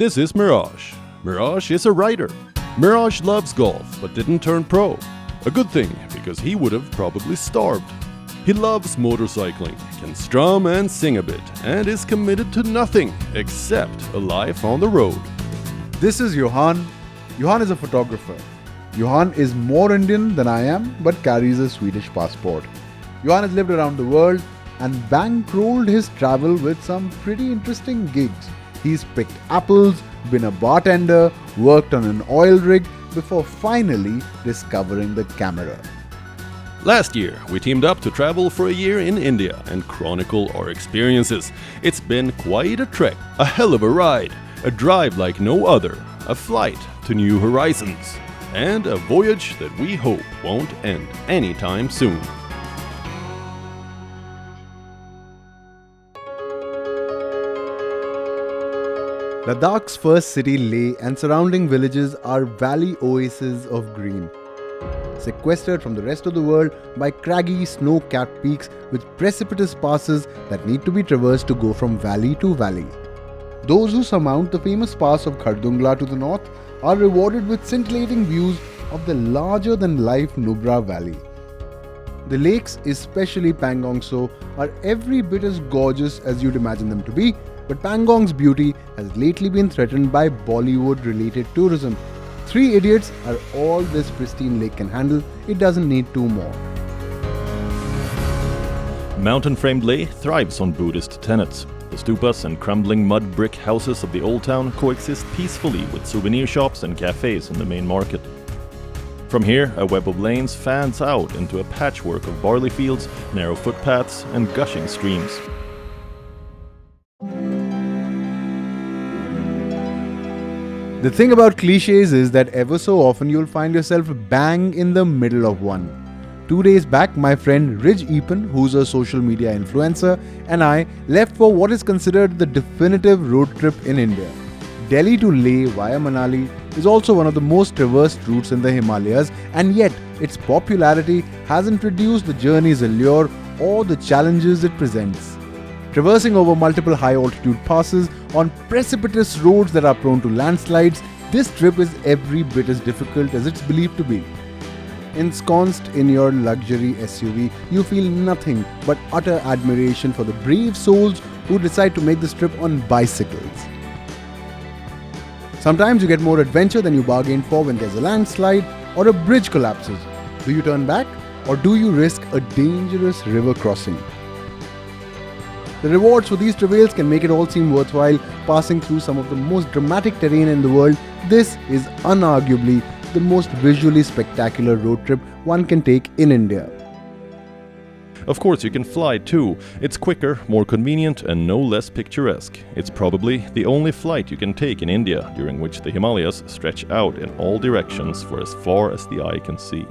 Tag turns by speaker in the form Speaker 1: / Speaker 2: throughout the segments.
Speaker 1: This is Meraj. Meraj is a writer. Meraj loves golf but didn't turn pro. A good thing, because he would have probably starved. He loves motorcycling, can strum and sing a bit, and is committed to nothing except a life on the road.
Speaker 2: This is Johan. Johan is a photographer. Johan is more Indian than I am, but carries a Swedish passport. Johan has lived around the world and bankrolled his travel with some pretty interesting gigs. He's picked apples, been a bartender, worked on an oil rig, before finally discovering the camera.
Speaker 1: Last year, we teamed up to travel for a year in India and chronicle our experiences. It's been quite a trek, a hell of a ride, a drive like no other, a flight to new horizons, and a voyage that we hope won't end anytime soon.
Speaker 2: Ladakh's first city, Leh, and surrounding villages are valley oases of green, sequestered from the rest of the world by craggy, snow-capped peaks with precipitous passes that need to be traversed to go from valley to valley. Those who surmount the famous pass of Khardungla to the north are rewarded with scintillating views of the larger-than-life Nubra Valley. The lakes, especially Pangong Tso, are every bit as gorgeous as you'd imagine them to be, but Pangong's beauty has lately been threatened by Bollywood-related tourism. 3 idiots are all this pristine lake can handle. It doesn't need 2 more.
Speaker 1: Mountain-framed Leh thrives on Buddhist tenets. The stupas and crumbling mud brick houses of the old town coexist peacefully with souvenir shops and cafes in the main market. From here, a web of lanes fans out into a patchwork of barley fields, narrow footpaths, and gushing streams.
Speaker 2: The thing about cliches is that ever so often you'll find yourself bang in the middle of one. 2 days back, my friend Rij Epen, who's a social media influencer, and I left for what is considered the definitive road trip in India. Delhi to Leh via Manali is also one of the most traversed routes in the Himalayas, and yet its popularity hasn't reduced the journey's allure or the challenges it presents. Traversing over multiple high-altitude passes on precipitous roads that are prone to landslides, this trip is every bit as difficult as it's believed to be. Ensconced in your luxury SUV, you feel nothing but utter admiration for the brave souls who decide to make this trip on bicycles. Sometimes you get more adventure than you bargained for when there's a landslide or a bridge collapses. Do you turn back, or do you risk a dangerous river crossing? The rewards for these travails can make it all seem worthwhile. Passing through some of the most dramatic terrain in the world, this is unarguably the most visually spectacular road trip one can take in India.
Speaker 1: Of course, you can fly too. It's quicker, more convenient, and no less picturesque. It's probably the only flight you can take in India, during which the Himalayas stretch out in all directions for as far as the eye can see.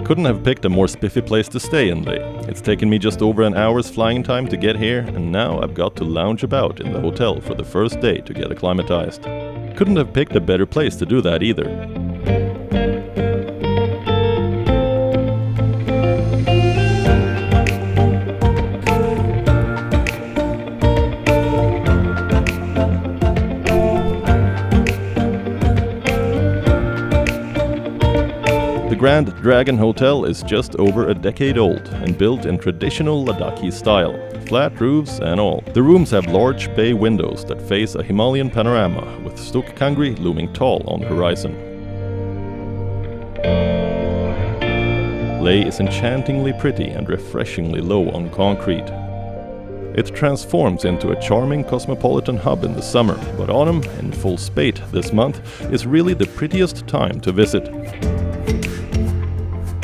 Speaker 1: Couldn't have picked a more spiffy place to stay in Leh. It's taken me just over an hour's flying time to get here, and now I've got to lounge about in the hotel for the first day to get acclimatized. Couldn't have picked a better place to do that either. The Grand Dragon Hotel is just over a decade old and built in traditional Ladakhi style, flat roofs and all. The rooms have large bay windows that face a Himalayan panorama, with Stok Kangri looming tall on the horizon. Leh is enchantingly pretty and refreshingly low on concrete. It transforms into a charming cosmopolitan hub in the summer, but autumn, in full spate this month, is really the prettiest time to visit.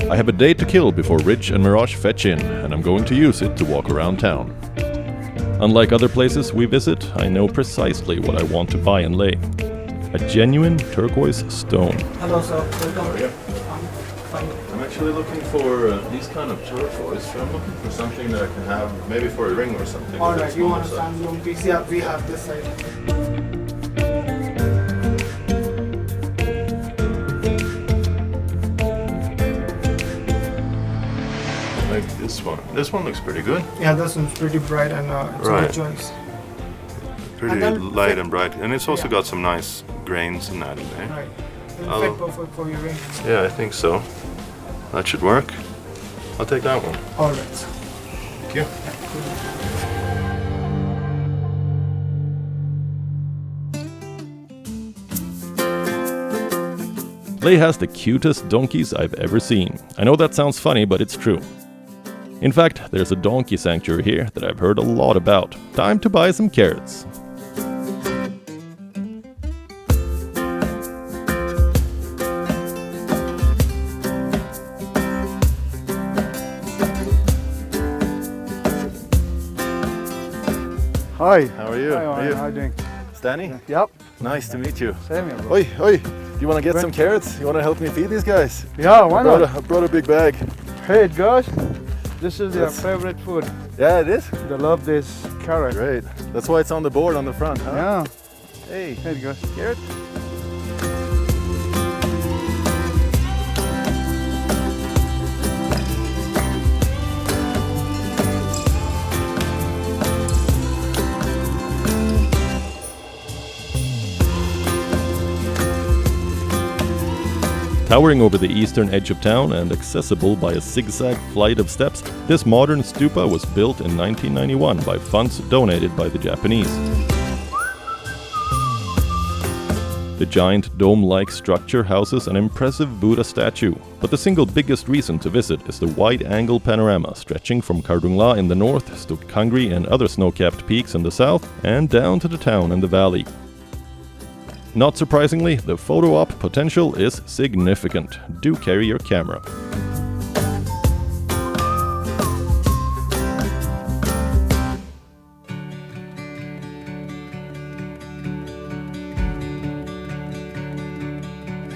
Speaker 1: I have a day to kill before Rich and Meraj fetch in, and I'm going to use it to walk around town. Unlike other places we visit, I know precisely what I want to buy in Leh. A genuine turquoise stone.
Speaker 3: Hello sir, welcome.
Speaker 1: How are you?
Speaker 3: Fine.
Speaker 1: I'm actually looking for these kind of turquoise. I'm looking for something that I can have, maybe for a ring or something.
Speaker 3: Alright, you want a standalone piece? Yeah, we have this side.
Speaker 1: Like this one. This one looks pretty good.
Speaker 3: Yeah, this one's pretty bright and it's a good choice.
Speaker 1: pretty
Speaker 3: And then
Speaker 1: light
Speaker 3: fit-
Speaker 1: and bright, and it's also
Speaker 3: yeah.
Speaker 1: got some nice grains in that in there.
Speaker 3: Right. It'll
Speaker 1: I'll-
Speaker 3: fit perfect for your ring.
Speaker 1: Yeah, I think so. That should work. I'll take that one.
Speaker 3: All right.
Speaker 1: Thank you. Leh has the cutest donkeys I've ever seen. I know that sounds funny, but it's true. In fact, there's a donkey sanctuary here that I've heard a lot about. Time to buy some carrots.
Speaker 4: Hi.
Speaker 1: How are you?
Speaker 4: Hi, Orient. How are you doing?
Speaker 1: Stanny?
Speaker 4: Yep.
Speaker 1: Nice to meet you.
Speaker 4: Same here, bro.
Speaker 1: Oi, oi! Do you want to get some carrots? You want to help me feed these guys?
Speaker 4: Yeah, why not?
Speaker 1: I brought a big bag.
Speaker 4: Hey, guys. This is their
Speaker 1: That's-
Speaker 4: favorite food.
Speaker 1: Yeah, it is.
Speaker 4: They love this carrot.
Speaker 1: Great. That's why it's on the board on the front, huh?
Speaker 4: Yeah.
Speaker 1: Hey,
Speaker 4: Here you go.
Speaker 1: carrot. Towering over the eastern edge of town and accessible by a zigzag flight of steps, this modern stupa was built in 1991 by funds donated by the Japanese. The giant dome-like structure houses an impressive Buddha statue, but the single biggest reason to visit is the wide-angle panorama stretching from Kardungla in the north, Stukkangri and other snow-capped peaks in the south, and down to the town and the valley. Not surprisingly, the photo op potential is significant. Do carry your camera.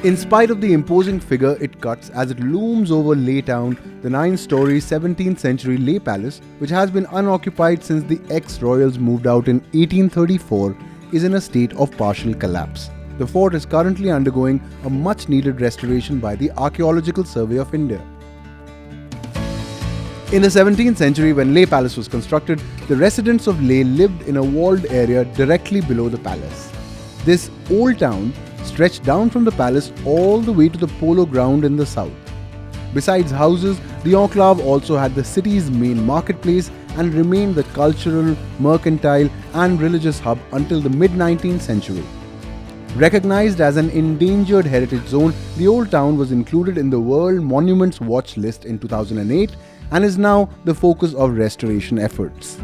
Speaker 2: In spite of the imposing figure it cuts as it looms over Leh town, the 9-story 17th century Leh Palace, which has been unoccupied since the ex-royals moved out in 1834, is in a state of partial collapse. The fort is currently undergoing a much-needed restoration by the Archaeological Survey of India. In the 17th century, when Leh Palace was constructed, the residents of Leh lived in a walled area directly below the palace. This old town stretched down from the palace all the way to the polo ground in the south. Besides houses, the enclave also had the city's main marketplace and remained the cultural, mercantile and religious hub until the mid-19th century. Recognized as an endangered heritage zone, the old town was included in the World Monuments Watch list in 2008 and is now the focus of restoration efforts.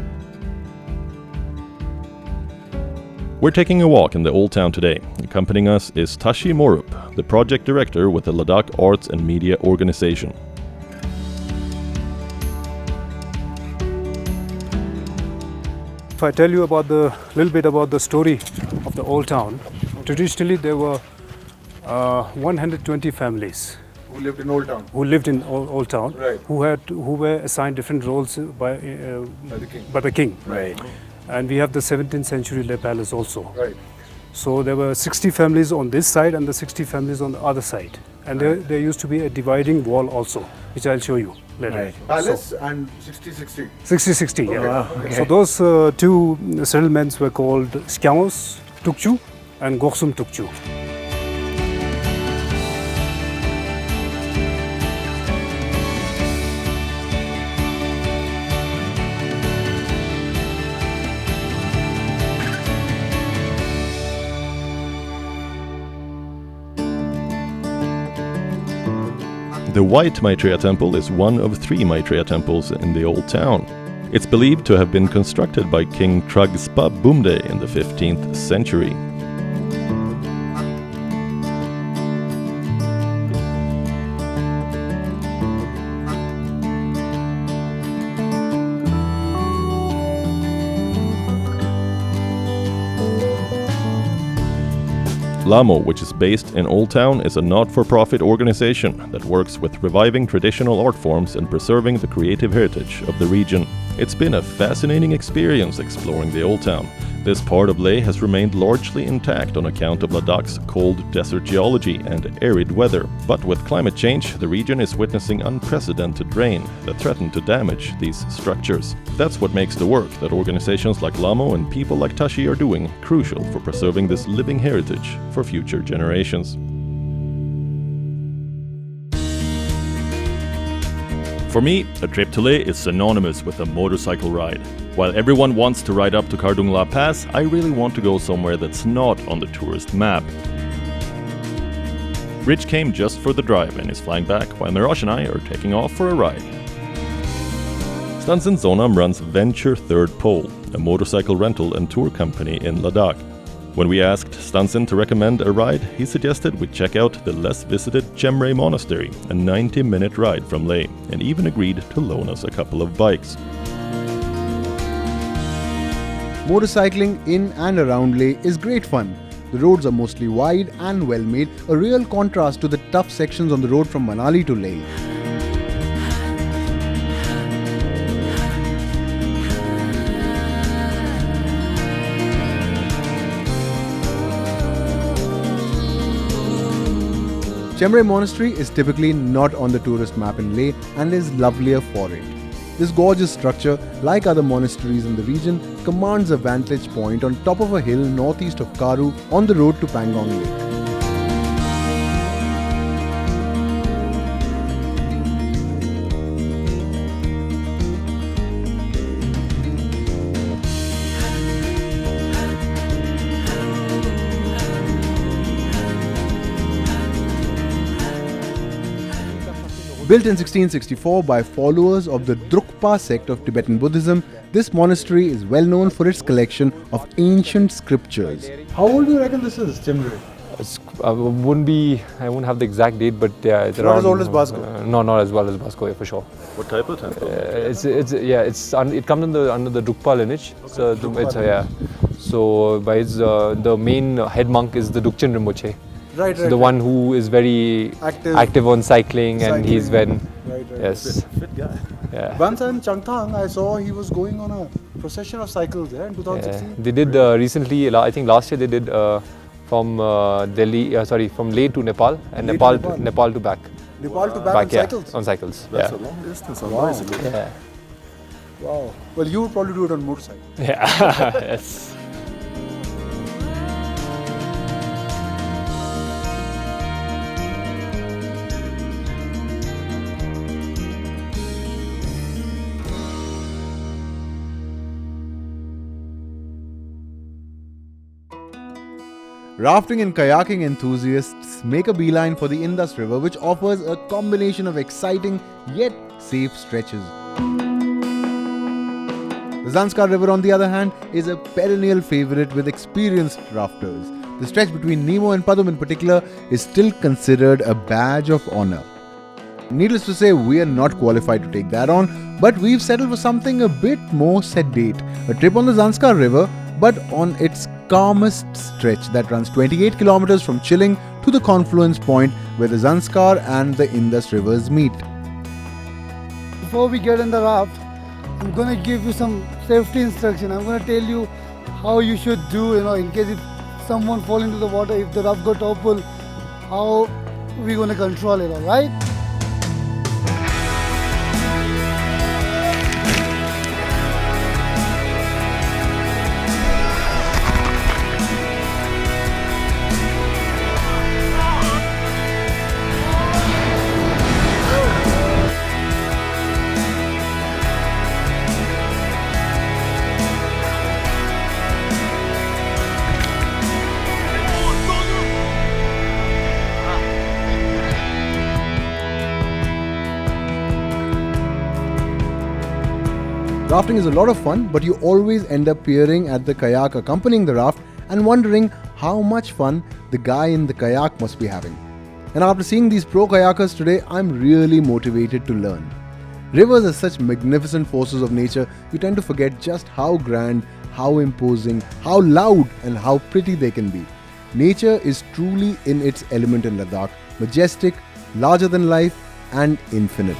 Speaker 1: We're taking a walk in the old town today. Accompanying us is Tashi Morup, the project director with the Ladakh Arts and Media Organization.
Speaker 5: If I tell you about the little bit about the story of the old town, traditionally there were 120 families
Speaker 2: Who lived in Old Town?
Speaker 5: who lived in old town,
Speaker 2: Right.
Speaker 5: who were assigned different roles by the king.
Speaker 2: Right.
Speaker 5: And we have the 17th century Leh Palace also.
Speaker 2: Right.
Speaker 5: So there were 60 families on this side and the 60 families on the other side. And there used to be a dividing wall also, which I'll show you later.
Speaker 2: Right. Palace and 60-60.
Speaker 5: 60-60, yeah.
Speaker 2: wow, okay.
Speaker 5: So those two settlements were called Skjamos Tukchu and Goksum Tukchu.
Speaker 1: The White Maitreya Temple is one of 3 Maitreya temples in the old town. It's believed to have been constructed by King Tragspa Bumde in the 15th century. Lamo, which is based in Old Town, is a not-for-profit organization that works with reviving traditional art forms and preserving the creative heritage of the region. It's been a fascinating experience exploring the Old Town, This part of Leh has remained largely intact on account of Ladakh's cold desert geology and arid weather, but with climate change, the region is witnessing unprecedented rain that threaten to damage these structures. That's what makes the work that organizations like LAMO and people like Tashi are doing crucial for preserving this living heritage for future generations. For me, a trip to Leh is synonymous with a motorcycle ride. While everyone wants to ride up to Kardungla Pass, I really want to go somewhere that's not on the tourist map. Rich came just for the drive and is flying back, while Meraj and I are taking off for a ride. Stansin Sonam runs Venture Third Pole, a motorcycle rental and tour company in Ladakh. When we asked Stansin to recommend a ride, he suggested we check out the less visited Chambray Monastery, a 90-minute ride from Leh, and even agreed to loan us a couple of bikes.
Speaker 2: Motorcycling in and around Leh is great fun. The roads are mostly wide and well made, a real contrast to the tough sections on the road from Manali to Leh. Chemrey Monastery is typically not on the tourist map in Leh and is lovelier for it. This gorgeous structure, like other monasteries in the region, commands a vantage point on top of a hill northeast of Karu on the road to Pangong Lake. Built in 1664 by followers of the Drukpa sect of Tibetan Buddhism, this monastery is well known for its collection of ancient scriptures.
Speaker 6: How old do you reckon this is, Chemrey?
Speaker 7: I won't have the exact date, but yeah, it's
Speaker 6: Not
Speaker 7: around.
Speaker 6: as old as Basco?
Speaker 7: No, not as well as Basco, yeah, for sure.
Speaker 1: What type of temple?
Speaker 7: It comes under the Drukpa lineage. So So by the main head monk is the Dukchen Rinpoche.
Speaker 6: Right.
Speaker 7: The one who is very active on cycling, and he's
Speaker 6: Right.
Speaker 7: yes.
Speaker 1: Fit guy.
Speaker 7: Yeah.
Speaker 6: Once in Changthang, I saw he was going on a procession of cycles there in 2016.
Speaker 7: Yeah. They did recently. I think last year they did from from Leh to Nepal and
Speaker 6: Leh
Speaker 7: Nepal
Speaker 6: to
Speaker 7: Nepal to back.
Speaker 6: Nepal to back on
Speaker 7: yeah,
Speaker 6: cycles.
Speaker 7: on cycles.
Speaker 1: That's
Speaker 7: yeah.
Speaker 1: a long distance on
Speaker 6: Wow.
Speaker 1: bicycle.
Speaker 7: Yeah.
Speaker 6: Wow. Well, you would probably do it on motorcycle.
Speaker 7: Yeah. Yes.
Speaker 2: Rafting and kayaking enthusiasts make a beeline for the Indus River, which offers a combination of exciting yet safe stretches. The Zanskar River, on the other hand, is a perennial favorite with experienced rafters. The stretch between Nemo and Padum in particular is still considered a badge of honor. Needless to say, we are not qualified to take that on, but we've settled for something a bit more sedate. A trip on the Zanskar River, but on its calmest stretch that runs 28 kilometers from Chilling to the confluence point where the Zanskar and the Indus rivers meet.
Speaker 8: Before we get in the raft, I'm going to give you some safety instruction. I'm going to tell you how you should do, in case if someone fall into the water, if the raft got toppled, how we going to control it, alright?
Speaker 2: Rafting is a lot of fun, but you always end up peering at the kayak accompanying the raft and wondering how much fun the guy in the kayak must be having. And after seeing these pro kayakers today, I'm really motivated to learn. Rivers are such magnificent forces of nature, you tend to forget just how grand, how imposing, how loud and how pretty they can be. Nature is truly in its element in Ladakh, majestic, larger than life and infinite.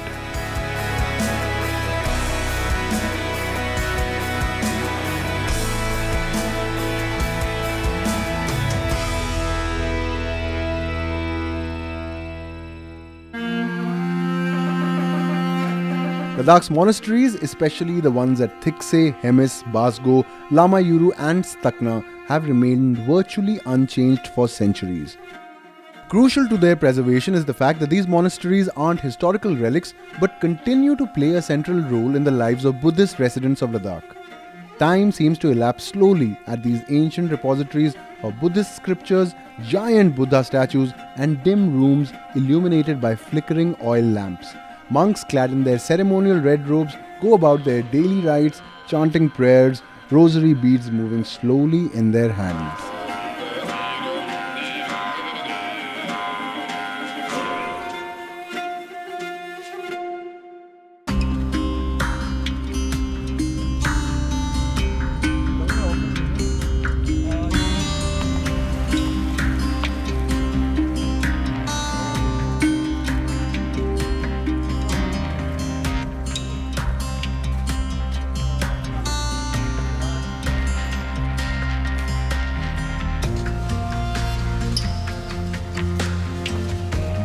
Speaker 2: Ladakh's monasteries, especially the ones at Thiksey, Hemis, Basgo, Lamayuru and Stakna, have remained virtually unchanged for centuries. Crucial to their preservation is the fact that these monasteries aren't historical relics but continue to play a central role in the lives of Buddhist residents of Ladakh. Time seems to elapse slowly at these ancient repositories of Buddhist scriptures, giant Buddha statues, and dim rooms illuminated by flickering oil lamps. Monks clad in their ceremonial red robes go about their daily rites, chanting prayers, rosary beads moving slowly in their hands.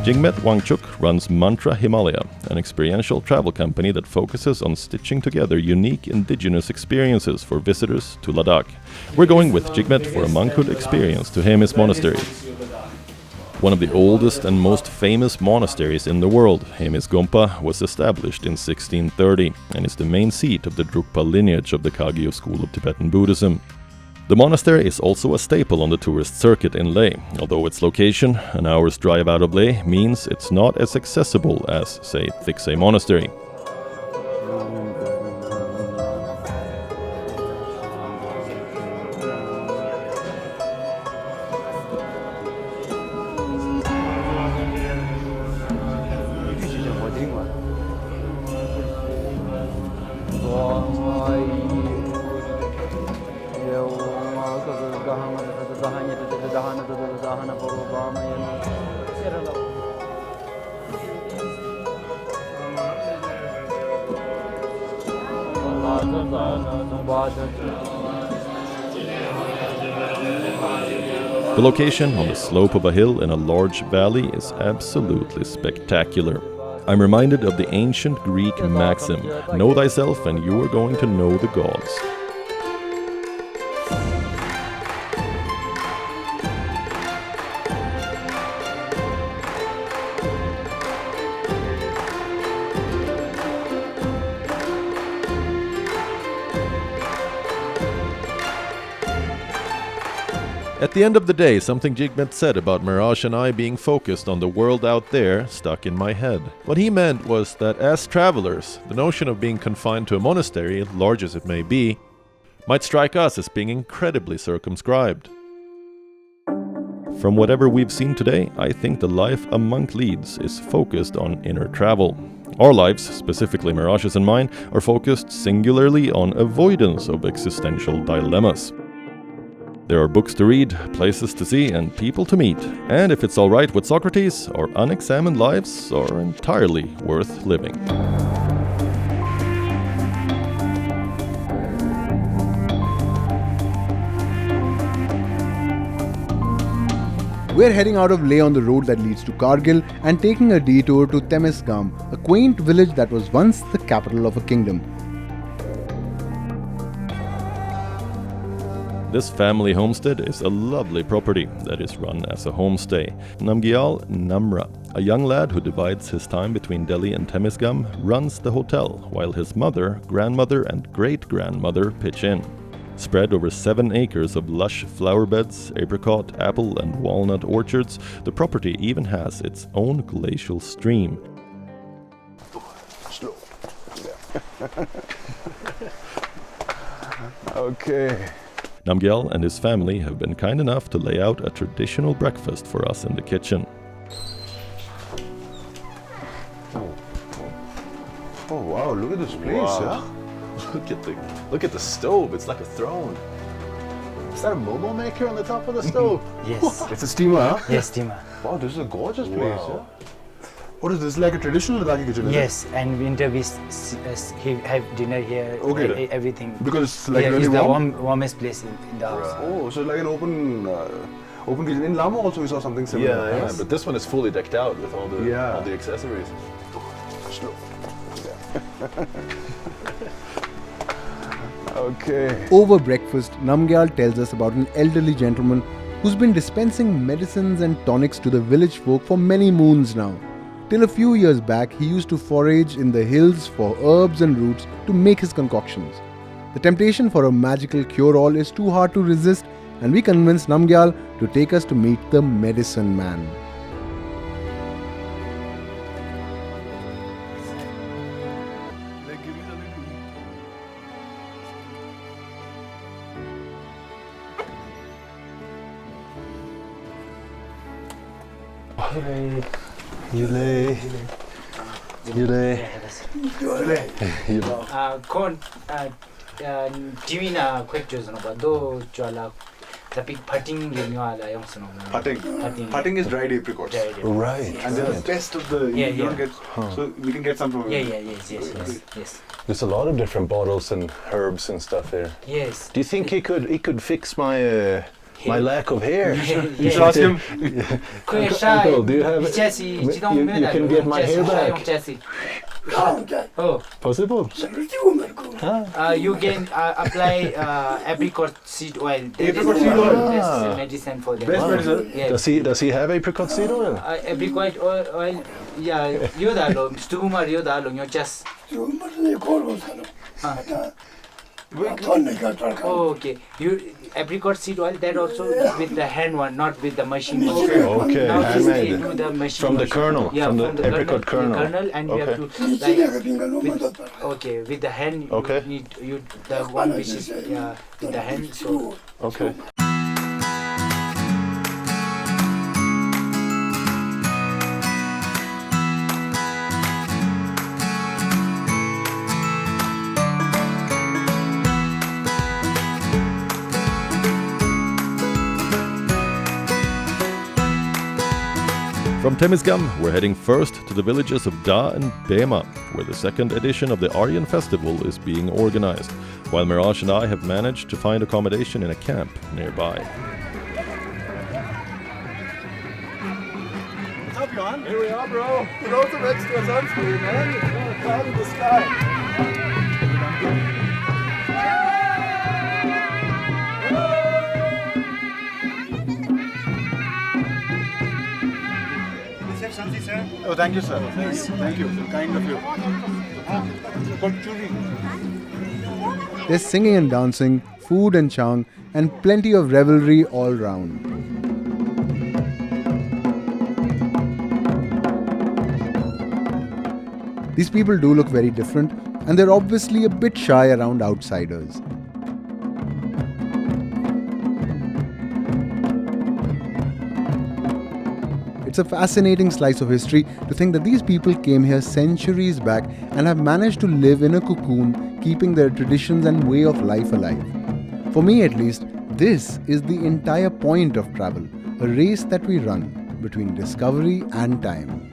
Speaker 1: Jigmet Wangchuk runs Mantra Himalaya, an experiential travel company that focuses on stitching together unique indigenous experiences for visitors to Ladakh. We're going with Jigmet for a monkhood experience to Hemis Monastery. One of the oldest and most famous monasteries in the world, Chemrey Gompa, was established in 1630 and is the main seat of the Drukpa lineage of the Kagyu school of Tibetan Buddhism. The monastery is also a staple on the tourist circuit in Leh, although its location, an hour's drive out of Leh, means it's not as accessible as, say, Thiksey Monastery. The location on the slope of a hill in a large valley is absolutely spectacular. I'm reminded of the ancient Greek maxim, know thyself and you are going to know the gods. At the end of the day, something Jigmet said about Meraj and I being focused on the world out there stuck in my head. What he meant was that as travelers, the notion of being confined to a monastery, large as it may be, might strike us as being incredibly circumscribed. From whatever we've seen today, I think the life a monk leads is focused on inner travel. Our lives, specifically Meraj's and mine, are focused singularly on avoidance of existential dilemmas. There are books to read, places to see, and people to meet. And if it's alright with Socrates, our unexamined lives are entirely worth living.
Speaker 2: We're heading out of Leh on the road that leads to Kargil and taking a detour to Temesgam, a quaint village that was once the capital of a kingdom.
Speaker 1: This family homestead is a lovely property that is run as a homestay. Namgyal Namra, a young lad who divides his time between Delhi and Temesgam, runs the hotel, while his mother, grandmother and great-grandmother pitch in. Spread over 7 acres of lush flower beds, apricot, apple and walnut orchards, the property even has its own glacial stream.
Speaker 4: Slow. Okay.
Speaker 1: Namgyal and his family have been kind enough to lay out a traditional breakfast for us in the kitchen.
Speaker 6: Oh wow, look at this place,
Speaker 9: Wow. Look at the stove. It's like a throne. Is that a mobile maker on the top of the stove?
Speaker 10: Yes.
Speaker 6: It's a steamer, huh?
Speaker 10: Yes, steamer.
Speaker 6: Wow, this is a gorgeous place,
Speaker 9: Wow.
Speaker 6: yeah? What is this, like a traditional Ladakhi kitchen? Is
Speaker 10: Yes, and winter we have dinner here.
Speaker 6: Okay.
Speaker 10: Everything.
Speaker 6: it? Because it's like
Speaker 10: Here
Speaker 6: really
Speaker 10: is the
Speaker 6: warm.
Speaker 10: warmest place in the house.
Speaker 6: Oh, so like an open kitchen. In Lama also we saw something similar.
Speaker 9: Yeah, but this one is fully decked out with all the
Speaker 6: Yeah.
Speaker 9: accessories.
Speaker 6: Slow.
Speaker 9: Okay.
Speaker 2: Over breakfast, Namgyal tells us about an elderly gentleman who's been dispensing medicines and tonics to the village folk for many moons now. Till a few years back, he used to forage in the hills for herbs and roots to make his concoctions. The temptation for a magical cure-all is too hard to resist, and we convinced Namgyal to take us to meet the medicine man.
Speaker 10: Divina questions no do chala tapi putting ginwala yung suno.
Speaker 6: Putting is dried apricots.
Speaker 9: Right.
Speaker 6: And they're the best of the you don't get so we can get some from
Speaker 10: Yes.
Speaker 9: There's a lot of different bottles and herbs and stuff here.
Speaker 10: Yes.
Speaker 9: Do you think he could fix my my lack of hair?
Speaker 6: You should ask him.
Speaker 9: Uncle, do you have you can get my hair back?
Speaker 10: Oh,
Speaker 9: Possible?
Speaker 10: you can apply apricot seed oil.
Speaker 6: Apricot seed oil?
Speaker 10: Best medicine for them.
Speaker 6: Best medicine?
Speaker 10: Yes.
Speaker 9: Does he have apricot seed oil?
Speaker 10: Apricot oil, yeah, you dalo, stumar you dalo, you just. Oh, okay. You apricot seed oil that also with the hand one, not with the machine.
Speaker 9: Okay.
Speaker 10: Now
Speaker 9: Handmade.
Speaker 10: do the machine.
Speaker 9: From the kernel.
Speaker 10: Yeah,
Speaker 9: from the apricot kernel.
Speaker 10: And you have to with the hand.
Speaker 9: Okay.
Speaker 10: You need the one which is with the hand. So
Speaker 9: Okay.
Speaker 1: From Temesgam, we're heading first to the villages of Da and Bema, where the second edition of the Aryan Festival is being organized, while Meraj and I have managed to find accommodation in a camp nearby.
Speaker 6: What's up, Johan? Here we are, bro. Put out some extra sunscreen, man. It's not a cloud in the sky. Oh, thank you, sir. Thank you. Kind of you.
Speaker 2: There's singing and dancing, food and chang, and plenty of revelry all round. These people do look very different, and they're obviously a bit shy around outsiders. It's a fascinating slice of history to think that these people came here centuries back and have managed to live in a cocoon, keeping their traditions and way of life alive. For me at least, this is the entire point of travel, a race that we run between discovery and time.